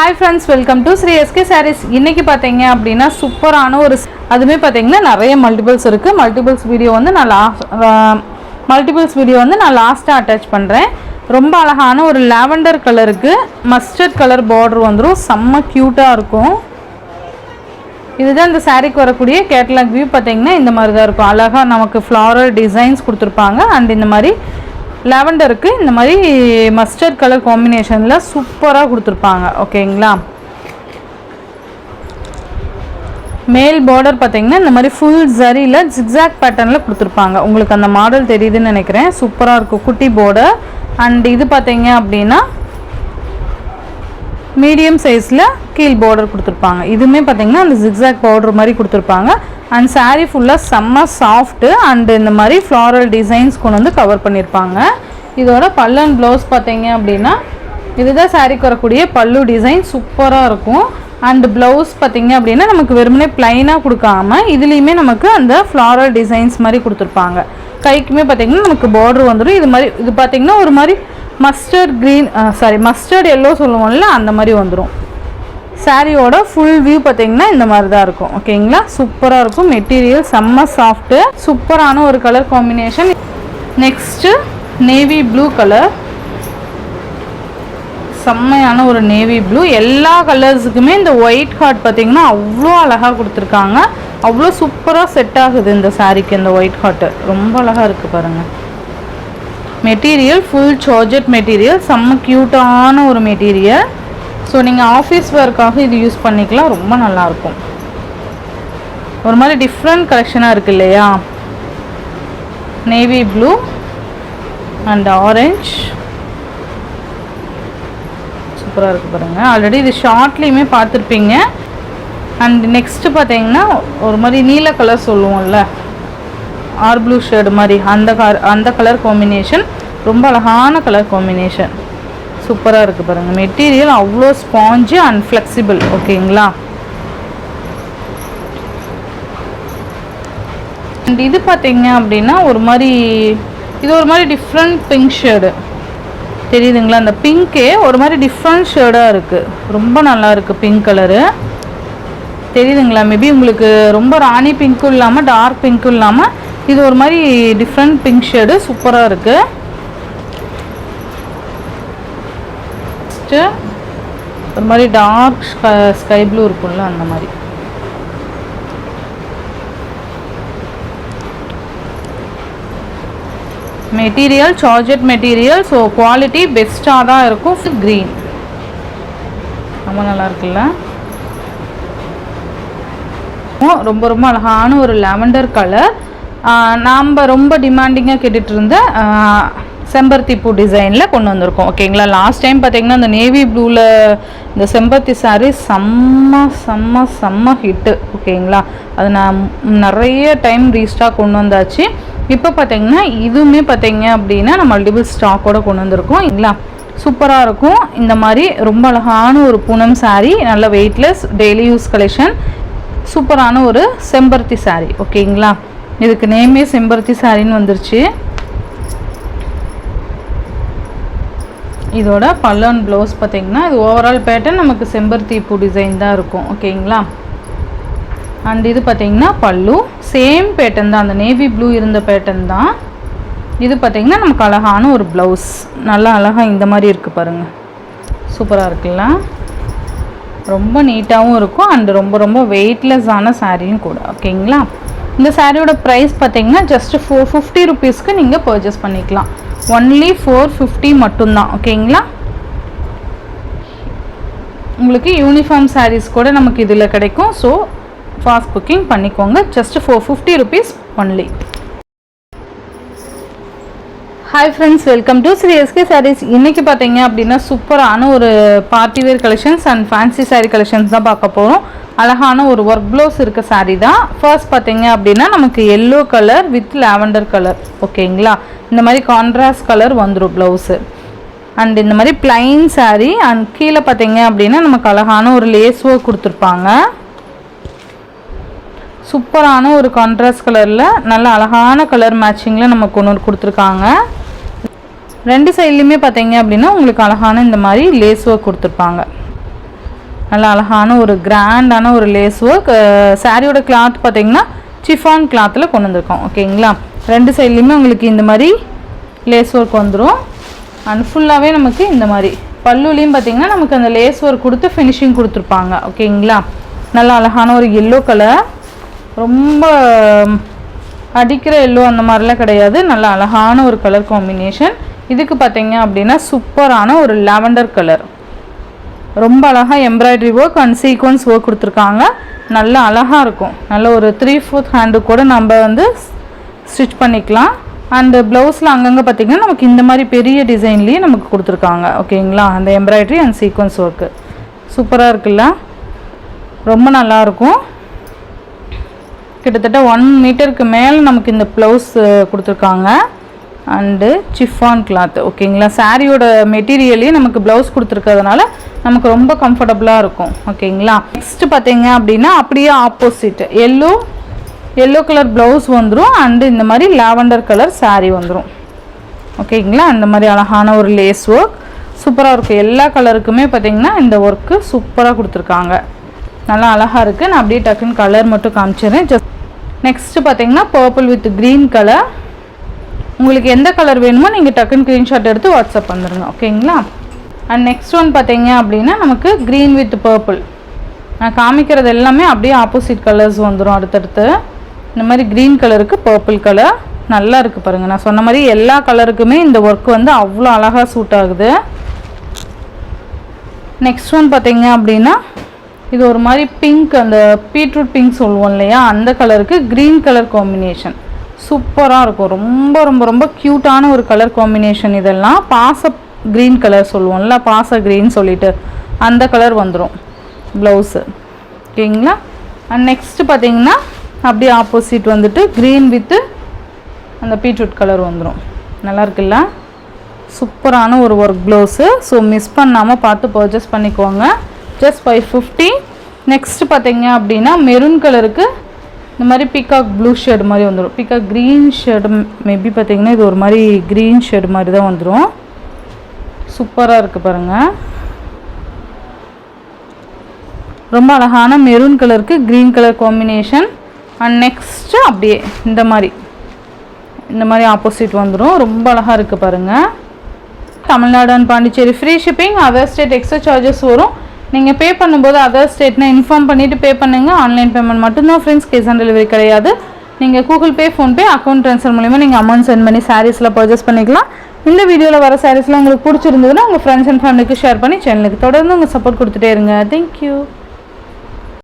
Hi friends, welcome to Sri SK Sarees. இன்னைக்கு பாத்தீங்க அப்படினா சூப்பரான ஒரு அதுமே பாத்தீங்கன்னா நிறைய மல்டிபிள்ஸ் இருக்கு. மல்டிபிள்ஸ் வீடியோ வந்து நான் லாஸ்டா அட்டாச் பண்றேன். ரொம்ப அழகான ஒரு லாவெண்டர் கலருக்கு மஸ்டர்ட் கலர் border வந்துரும். செம்ம கியூட்டா இருக்கும். இதுதான் இந்த சாரிக்கு வரக்கூடிய கேட்டலாக் வியூ பாத்தீங்கன்னா இந்த மாதிரி தான் இருக்கும். அழகா நமக்கு ஃப்ளாரல் டிசைன்ஸ் கொடுத்திருப்பாங்க. அண்ட் இந்த மாதிரி லாவெண்டருக்கு இந்த மாதிரி மஸ்டர்ட் கலர் காம்பினேஷன்ல சூப்பரா கொடுத்திருப்பாங்க. ஓகேங்களா? மேல் border பாத்தீங்கன்னா இந்த மாதிரி ஃபுல் ஜரியில zigzag பேட்டர்ன்ல கொடுத்திருப்பாங்க. உங்களுக்கு அந்த மாடல் தெரியுதுன்னு நினைக்கிறேன். சூப்பரா இருக்கும் குட்டி border. அண்ட் இது பாத்தீங்க அப்படினா மீடியம் சைஸ்ல கீழ் border கொடுத்திருப்பாங்க. இதுமே பாத்தீங்கன்னா அந்த zigzag border மாதிரி கொடுத்திருப்பாங்க. அண்ட் saree ஃபுல்லா செம்ம சாஃப்ட் அண்ட் இந்த மாதிரி floral டிசைன்ஸ் கொண்டு வந்து கவர் பண்ணிருப்பாங்க. இதோட பல்லு அண்ட் ப்ளவுஸ் பாத்தீங்க அப்படினா இதுதான் சாரிக்கு வரக்கூடிய பல்லு டிசைன் சூப்பரா இருக்கும். அண்ட் ப்ளவுஸ் பாத்தீங்க அப்படினா நமக்கு வெறுமனே ப்ளைனா கொடுக்காம இதுலயுமே நமக்கு அந்த floral டிசைன்ஸ் மாதிரி கொடுத்திருப்பாங்க. கைக்குமே பாத்தீங்கன்னா நமக்கு border வந்துரும். இது பாத்தீங்கன்னா ஒரு மாதிரி மஸ்டர்ட் yellow சொல்லுவோம்ல அந்த மாதிரி வந்துரும். சாரியோட ஃபுல் வியூ பாத்தீங்கன்னா இந்த மாதிரி தான் இருக்கும். ஓகேங்களா? சூப்பரா இருக்கும். மெட்டீரியல் செம்ம சாஃப்ட். சூப்பரான ஒரு colour combination. Next navy blue colour. செம்மையான ஒரு நேவி ப்ளூ. எல்லா கலர்ஸுக்குமே இந்த ஒயிட் ஹார்ட் பாத்தீங்கன்னா அவ்வளோ அழகா கொடுத்துருக்காங்க. அவ்வளோ சூப்பரா செட் ஆகுது இந்த சாரிக்கு. இந்த ஒயிட் ஹார்ட் ரொம்ப அழகா இருக்கு பாருங்க. Material full georgette material. செம்ம கியூட்டான ஒரு மெட்டீரியல். ஸோ நீங்கள் ஆஃபீஸ் ஒர்க்காக இது யூஸ் பண்ணிக்கலாம். ரொம்ப நல்லாயிருக்கும். ஒரு மாதிரி டிஃப்ரெண்ட் கலெக்ஷனாக இருக்குது இல்லையா? நேவி ப்ளூ அண்ட் ஆரஞ்ச் சூப்பராக இருக்குது பாருங்கள். ஆல்ரெடி இது ஷார்ட்லேயுமே பார்த்துருப்பீங்க. அண்ட் நெக்ஸ்ட்டு பார்த்தீங்கன்னா ஒரு மாதிரி நீல கலர் சொல்லுவோம்ல, ஆர் ப்ளூ ஷேடு மாதிரி அந்த கலர் காம்பினேஷன். ரொம்ப அழகான கலர் காம்பினேஷன். சூப்பராக இருக்குது பாருங்கள். மெட்டீரியல் அவ்வளோ ஸ்பாஞ்சு அண்ட் ஃப்ளெக்சிபிள். ஓகேங்களா? அண்ட் இது பார்த்தீங்க அப்படின்னா ஒரு மாதிரி டிஃப்ரெண்ட் பிங்க் ஷேடு தெரியுதுங்களா? அந்த பிங்க்கே ஒரு மாதிரி டிஃப்ரெண்ட் ஷேடாக இருக்குது. ரொம்ப நல்லா இருக்குது பிங்க் கலரு. தெரியுதுங்களா? மேபி உங்களுக்கு ரொம்ப ராணி பிங்க்கும் இல்லாமல் டார்க் பிங்க்கும் இல்லாமல் இது ஒரு மாதிரி டிஃப்ரெண்ட் பிங்க் ஷேடு. சூப்பராக இருக்குது. ஒரு மாதிரி டார்க் ஸ்கை ப்ளூ இருக்கும்ல அந்த மாதிரி. Material georgette material. So quality பெஸ்ட்டாக தான் இருக்கும். க்ரீன் ரொம்ப நல்லா இருக்குல்ல? ரொம்ப ரொம்ப அழகான ஒரு லாவெண்டர் கலர். நாம் ரொம்ப டிமாண்டிங்காக கேட்டுட்டு இருந்த செம்பருத்தி பூ டிசைனில் கொண்டு வந்திருக்கோம். ஓகேங்களா? லாஸ்ட் டைம் பார்த்தீங்கன்னா இந்த நேவி ப்ளூவில் இந்த செம்பருத்தி சாரீ செம்ம ஹிட்டு. ஓகேங்களா? அது நான் நிறைய டைம் ரீஸ்டாக் கொண்டு வந்தாச்சு. இப்போ பார்த்தீங்கன்னா இதுவுமே பார்த்தீங்க அப்படின்னா நம்ம மல்டிபிள் ஸ்டாக்கோடு கொண்டு வந்திருக்கோம். இல்லைங்களா? சூப்பராக இருக்கும். இந்த மாதிரி ரொம்ப அழகான ஒரு பூனம் சாரீ, நல்ல வெயிட்லெஸ் டெய்லி யூஸ் கலெக்ஷன். சூப்பரான ஒரு செம்பருத்தி சாரீ. ஓகேங்களா? இதுக்கு நேமே செம்பருத்தி சாரின்னு வந்துருச்சு. இதோட பல்லு அண்ட் ப்ளவுஸ் பார்த்தீங்கன்னா இது ஓவரால் பேட்டர்ன் நமக்கு செம்பருத்தி பூ டிசைன் தான் இருக்கும். ஓகேங்களா? அண்ட் இது பார்த்தீங்கன்னா பல்லு சேம் பேட்டர்ன் தான். அந்த நேவி ப்ளூ இருந்த பேட்டர்ன் தான் இது. பார்த்தீங்கன்னா நமக்கு அழகான ஒரு ப்ளவுஸ். நல்லா அழகாக இந்த மாதிரி இருக்குது பாருங்கள். சூப்பராக இருக்குல்ல? ரொம்ப நீட்டாகவும் இருக்கும். அண்ட் ரொம்ப ரொம்ப வெயிட்லெஸ்ஸான சாரியும் கூட. ஓகேங்களா? இந்த சாரியோட ப்ரைஸ் பார்த்தீங்கன்னா ஜஸ்ட் 450 ருபீஸ்க்கு நீங்கள் பர்ச்சேஸ் பண்ணிக்கலாம். ஒன்லி 450 மட்டும்தான். ஓகேங்களா? உங்களுக்கு யூனிஃபார்ம் சாரீஸ் கூட நமக்கு இதில் கிடைக்கும். ஸோ ஃபாஸ்ட் புக்கிங் பண்ணிக்கோங்க. Just 450 rupees only. Hi friends, welcome to Sri SK Sarees. இன்றைக்கி பார்த்தீங்க அப்படின்னா சூப்பரான ஒரு party wear collections and fancy saree collections தான் பார்க்க போகிறோம். அழகான ஒரு ஒர்க் ப்ளவுஸ் இருக்க சாரீ தான். ஃபர்ஸ்ட் பார்த்தீங்க அப்படின்னா நமக்கு yellow colour with lavender colour. ஓகேங்களா? இந்த மாதிரி கான்ட்ராஸ்ட் கலர் வந்துடும் ப்ளவுஸு. அண்ட் இந்த மாதிரி பிளைன் சாரீ. அண்ட் கீழே பார்த்தீங்க அப்படின்னா நமக்கு அழகான ஒரு லேஸ் ஒர்க் கொடுத்துருப்பாங்க. சூப்பரான ஒரு கான்ட்ராஸ்ட் கலரில் நல்ல அழகான கலர் மேட்சிங்கில் நமக்கு ஒன்று கொடுத்துருக்காங்க. ரெண்டு சைட்லையுமே பார்த்தீங்க அப்படின்னா உங்களுக்கு அழகான இந்த மாதிரி லேஸ் ஒர்க் கொடுத்துருப்பாங்க. நல்லா அழகான ஒரு கிராண்டான ஒரு லேஸ் ஒர்க். சாரியோட கிளாத் பார்த்திங்கன்னா சிஃபான் கிளாத்தில் கொண்டு வந்திருக்கோம். ஓகேங்களா, 2 சைட்லேயுமே உங்களுக்கு இந்த மாதிரி லேஸ் ஒர்க் வந்துடும். அண்ட் ஃபுல்லாகவே நமக்கு இந்த மாதிரி பல்லுலேயும் பார்த்திங்கன்னா நமக்கு அந்த லேஸ் ஒர்க் கொடுத்து ஃபினிஷிங் கொடுத்துருப்பாங்க. ஓகேங்களா, நல்லா அழகான ஒரு எல்லோ கலர், ரொம்ப அடிக்கிற எல்லோ அந்த மாதிரிலாம் கிடையாது, நல்லா அழகான ஒரு கலர் காம்பினேஷன். இதுக்கு பார்த்தீங்க அப்படின்னா சூப்பரான ஒரு லாவெண்டர் கலர், ரொம்ப அழகாக embroidery work and sequence work கொடுத்துருக்காங்க. நல்லா அழகாக இருக்கும். நல்ல ஒரு 3/4 ஹேண்டு கூட நம்ம வந்து ஸ்டிச் பண்ணிக்கலாம். அண்டு ப்ளவுஸில் அங்கங்கே பார்த்திங்கன்னா நமக்கு இந்த மாதிரி பெரிய டிசைன்லேயே நமக்கு கொடுத்துருக்காங்க. ஓகேங்களா, அந்த எம்ப்ராய்டரி அண்ட் சீக்வன்ஸ் ஒர்க்கு சூப்பராக இருக்குல்ல, ரொம்ப நல்லாயிருக்கும். கிட்டத்தட்ட 1 மீட்டருக்கு மேலே நமக்கு இந்த ப்ளவுஸ் கொடுத்துருக்காங்க. And chiffon cloth. ஓகேங்களா, சாரியோட மெட்டீரியலையும் நமக்கு ப்ளவுஸ் கொடுத்துருக்கிறதுனால நமக்கு ரொம்ப கம்ஃபர்டபுளாக இருக்கும். ஓகேங்களா, நெக்ஸ்ட்டு பார்த்தீங்க அப்படின்னா அப்படியே ஆப்போசிட் எல்லோ கலர் ப்ளவுஸ் வந்துடும். அண்டு இந்த மாதிரி லாவெண்டர் கலர் சாரீ வந்துடும். ஓகேங்களா, அந்த மாதிரி அழகான ஒரு லேஸ் ஒர்க் சூப்பராக இருக்கும். எல்லா கலருக்குமே பார்த்திங்கன்னா இந்த ஒர்க்கு சூப்பராக கொடுத்துருக்காங்க. நல்லா அழகாக இருக்குது. நான் அப்படியே டக்குன்னு கலர் மட்டும் காமிச்சிடுறேன். நெக்ஸ்ட்டு பார்த்திங்கன்னா பர்பிள் வித் க்ரீன் கலர். உங்களுக்கு எந்த கலர் வேணுமோ நீங்கள் டக்குன்னு ஸ்க்ரீன்ஷாட் எடுத்து வாட்ஸ்அப் பண்ணிடுங்க. ஓகேங்களா, அண்ட் நெக்ஸ்ட் ஒன் பார்த்தீங்க அப்படின்னா நமக்கு க்ரீன் வித் பர்பிள். நான் காமிக்கிறது எல்லாமே அப்படியே ஆப்போசிட் கலர்ஸ் வந்துடும் அடுத்தடுத்து. இந்த மாதிரி க்ரீன் கலருக்கு பர்பிள் கலர் நல்லா இருக்குது பாருங்கள். நான் சொன்ன மாதிரி எல்லா கலருக்குமே இந்த ஒர்க் வந்து அவ்வளோ அழகாக சூட் ஆகுது. நெக்ஸ்ட் ஒன் பார்த்தீங்க அப்படின்னா இது ஒரு மாதிரி பிங்க், அந்த பீட்ரூட் பிங்க் சொல்லுவோம் இல்லையா, அந்த கலருக்கு க்ரீன் கலர் காம்பினேஷன் சூப்பராக இருக்கும். ரொம்ப ரொம்ப ரொம்ப க்யூட்டான ஒரு கலர் காம்பினேஷன். இதெல்லாம் பாச க்ரீன் கலர் சொல்லுவோம்ல, பாச க்ரீன் சொல்லிட்டு அந்த கலர் வந்துடும் ப்ளவுஸு. ஓகேங்களா, அண்ட் நெக்ஸ்ட்டு பார்த்தீங்கன்னா அப்படியே ஆப்போசிட் வந்துட்டு க்ரீன் வித்து அந்த பீட்ரூட் கலர் வந்துடும். நல்லா இருக்குல்ல, சூப்பரான ஒரு ஒர்க் ப்ளவுஸு. ஸோ மிஸ் பண்ணாமல் பார்த்து பர்ச்சேஸ் பண்ணிக்கோங்க. ஜஸ்ட் 550. நெக்ஸ்ட்டு பார்த்தீங்க அப்படின்னா மெரூன் கலருக்கு இந்த மாதிரி பீகாக் ப்ளூ ஷேடு மாதிரி வந்துடும். பீகாக் க்ரீன் ஷேடு மேபி பார்த்தீங்கன்னா இது ஒரு மாதிரி க்ரீன் ஷேடு மாதிரி தான் வந்துடும். சூப்பராக இருக்குது பாருங்கள், ரொம்ப அழகான மெரூன் கலருக்கு green colour combination. And next அப்படியே இந்த மாதிரி ஆப்போசிட் வந்துடும். ரொம்ப அழகாக இருக்குது பாருங்கள். Tamil Nadu and Pondicherry free shipping. Other state extra charges வரும். நீங்கள் பே பண்ணும்போது அதர் ஸ்டேட்னா இன்ஃபார்ம் பண்ணிவிட்டு பே பண்ணுங்கள். ஆன்லைன் பேமெண்ட் மட்டும்தான் ஃப்ரெண்ட்ஸ், கேஷ் ஆன் டெலிவரி கிடையாது. நீங்கள் Google Pay, PhonePe, account transfer மூலிமா நீங்கள் அமௌண்ட் சென்ட் பண்ணி சாரீஸில் பர்ச்சேஸ் பண்ணிக்கலாம். இந்த வீடியோவில் வர சாரீஸ்லாம் உங்களுக்கு பிடிச்சிருந்ததுன்னா உங்கள் ஃப்ரெண்ட்ஸ் அண்ட் ஃபேமிலிக்கு ஷேர் பண்ணி சேனலுக்கு தொடர்ந்து உங்கள் சப்போர்ட் கொடுத்துட்டே இருங்க. தேங்க்யூ.